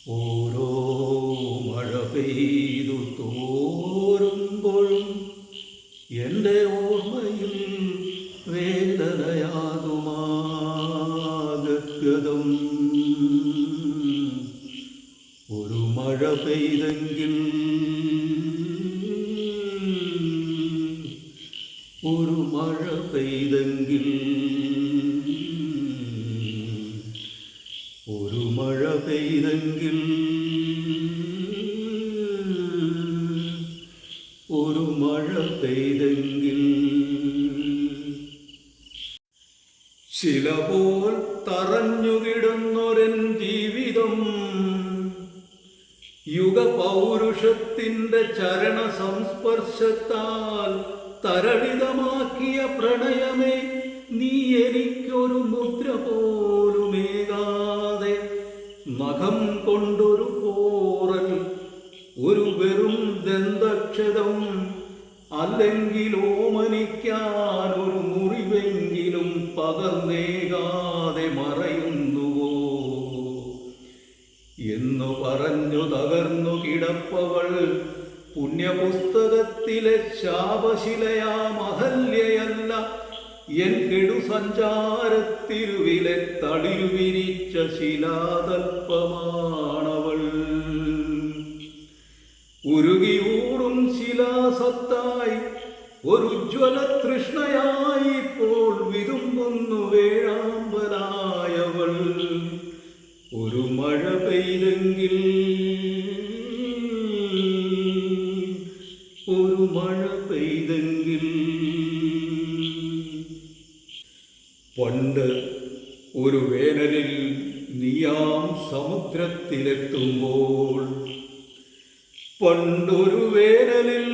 ഓരോ മഴ പെയ്തു തോരുമ്പോഴും എൻ്റെ ഓർമ്മയിൽ വേദനയാകുമാഗദ്ഗതം. ഒരു മഴ പെയ്തെങ്കിൽ, ഒരു മഴ പെയ്തെങ്കിൽ, ഒരു മഴ പെയ്തെങ്കിൽ, ഒരു മഴ പെയ്തെങ്കിൽ. ശില പോൽ തറഞ്ഞുകിടന്നൊരൻ ജീവിതം യുഗപൗരുഷത്തിൻ്റെ ചരണ സംസ്പർശത്താൽ തരളിതമാക്കിയ പ്രണയമേ, നീ എനിക്കൊരു മുദ്ര പോലുമേകാതെ നഖം കൊണ്ടൊരു പോറൽ, ഒരു വെറും ദന്തക്ഷതം, അല്ലെങ്കിൽ ഓമനിക്കാൻ ഒരു മുറിവെങ്കിലും പകർന്നേകാതെ മറയുന്നുവോ എന്നു പറഞ്ഞു തകർന്നു കിടപ്പവൾ പുണ്യപുസ്തകത്തിലെ ശാപശിലയാം അഹല്യയല്ല, എൻ കെടുസഞ്ചാരത്തിരുവിലെ തളിരുവിരിച്ച ശിലാതൽപ്പമാണവൾ. ഉരുകിയൂറും ശിലാസത്തായി ഒരു ജ്വല തൃഷ്ണയായി ഇപ്പോൾ വിതുമ്പുന്നു വേഴാമ്പലായവൾ. ഒരു മഴ പെയ്തെങ്കിൽ, ഒരു മഴ പെയ്തെങ്കിൽ. പണ്ട് ഒരു വേനലിൽ നീയാം സമുദ്രത്തിലെത്തുമ്പോൾ, പണ്ടൊരു വേനലിൽ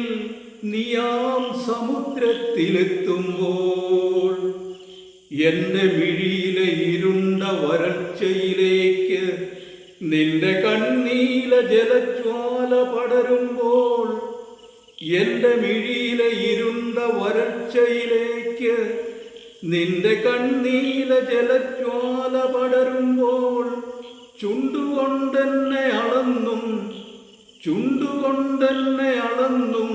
നീയാം സമുദ്രത്തിലെത്തുമ്പോൾ, എൻ്റെ മിഴിയിലെ ഇരുണ്ട വരൾച്ചയിലേക്ക് നിന്റെ കണ്ണീല ജലജ്വാല പടരുമ്പോൾ, എൻ്റെ മിഴിയിലെ ഇരുണ്ട വരൾച്ചയിലേക്ക് നിന്റെ കണ്ണീല ജലജ്വാല പടരുമ്പോൾ, ചുണ്ടുകൊണ്ടെന്നെ അളന്നും, ചുണ്ടുകൊണ്ടെന്നെ അളന്നും,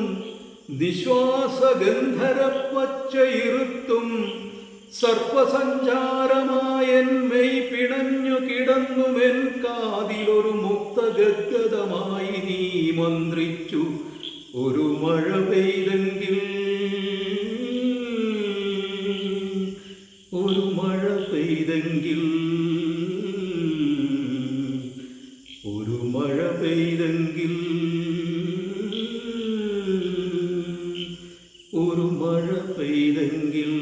നിശ്വാസഗന്ധരപ്പച്ചയിരുത്തും സർപ്പസഞ്ചാരമായൻ മെയ് പിണഞ്ഞു കിടന്നുമെൻ കാതിലൊരു മുക്തഗദ്ഗതമായി നീ മന്ത്രിച്ചു. ഒരു മഴ പെയ്തെങ്കിൽ, ഒരു മഴ പെയ്തെങ്കിൽ, ഒരു മഴ പെയ്തെങ്കിൽ, ഒരു മഴ പെയ്തെങ്കിൽ.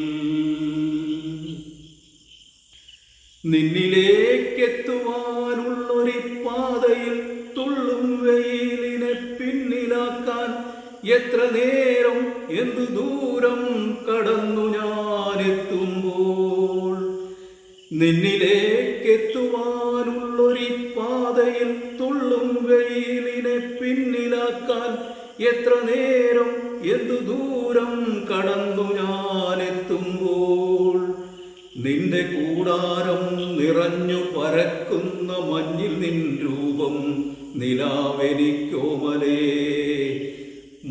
നിന്നിലേക്കെത്തുവാനുള്ളൊരു പാതയിൽ തുള്ളും വെയിലിനെ പിന്നിലാക്കാൻ എത്ര നേരം, എന്തു ദൂരം കടന്നു ഞാനെത്തുമ്പോൾ. നിന്നിലേക്കെത്തുവാനുള്ളൊരു പാതയിൽ തുള്ളും വെയിലിനെ പിന്നിലാക്കാൻ എത്ര നേരം, എന്തു ദൂരം കടന്നു ഞാനെത്തുമ്പോൾ. നിന്റെ കൂടാരം നിറഞ്ഞു പരക്കുന്ന മഞ്ഞിൽ നിൻ രൂപം നിലാവെനിക്കോമലേ,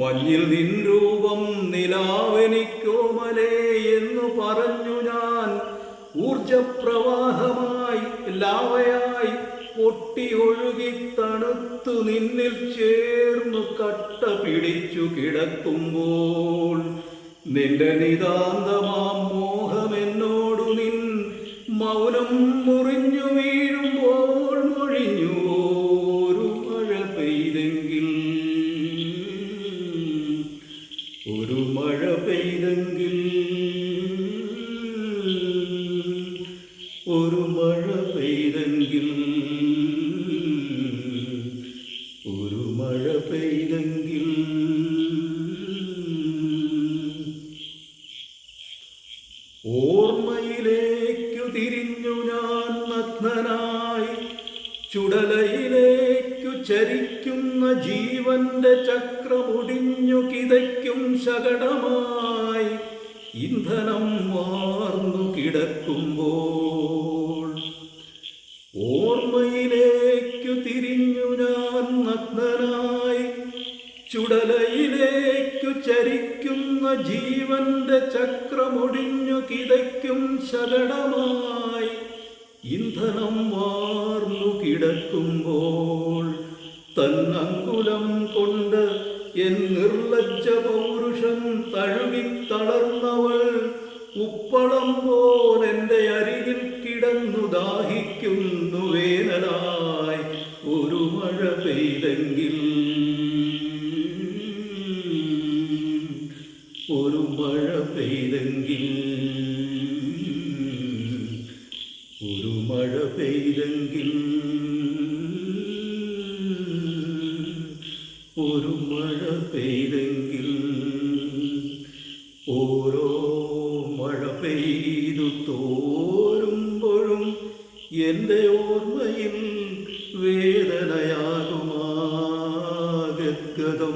മഞ്ഞിൽ നിൻ രൂപം നിലാവെനിക്കോമലേ എന്നു പറഞ്ഞു ഞാൻ ഊർജപ്രവാഹമായി ലാവയായി പൊട്ടി ഒഴുകി തണുത്തു നിന്നിൽ ചേർന്നു കട്ട പിടിച്ചു കിടക്കുമ്പോൾ, നിന്റെ നിതാന്തമാം മോഹമെന്നോടു നിൻ മൗനം മുറിഞ്ഞു വീഴുമ്പോൾ മൊഴിഞ്ഞു. ഒരു മഴ പെയ്തെങ്കിൽ, ഒരു മഴ പെയ്തെങ്കിൽ, ഒരു മഴ പെയ്തെങ്കിൽ, ഒരു മഴ പെയ്തെങ്കിൽ. ഓർമ്മയിലേക്കു തിരിഞ്ഞു ഞാൻ നഗ്നനായി, ചുടലയിലേക്കു ചരിക്കുന്ന ജീവന്റെ ചക്രമൊടിഞ്ഞു കിതയ്ക്കും ശകടമായി ഇന്ധനം വാർന്നു കിടക്കുമ്പോൾ. ഓർമ്മയിലേക്കു തിരിഞ്ഞു ചുടലയിലേക്കു ചരിക്കുന്ന ജീവന്റെ ചക്രമൊടിഞ്ഞു കിതയ്ക്കും ശകടമായി ഇന്ധനം വാർന്നു കിടക്കുമ്പോൾ തന്നങ്കുലം കൊണ്ട് എൻ നിർലജ്ജ പൗരുഷം തഴുകിത്തളർന്നവൾ ഉപ്പളം പോലെന്റെ അരികിൽ കിടന്നു ദാഹിക്കുന്നു വേനലായി ഒരു മഴ പെയ്തെങ്കിൽ ഒരു മഴ പെയ്തെങ്കിൽ ഒരു മഴ പെയ്തെങ്കിൽ ഒരു മഴ പെയ്തെങ്കിൽ ഓരോ മഴ പെയ്തു തോരുമ്പോഴും എൻ്റെ ഓർമ്മയിൽ വേദനയാകുമാ ഗദ്ഗതം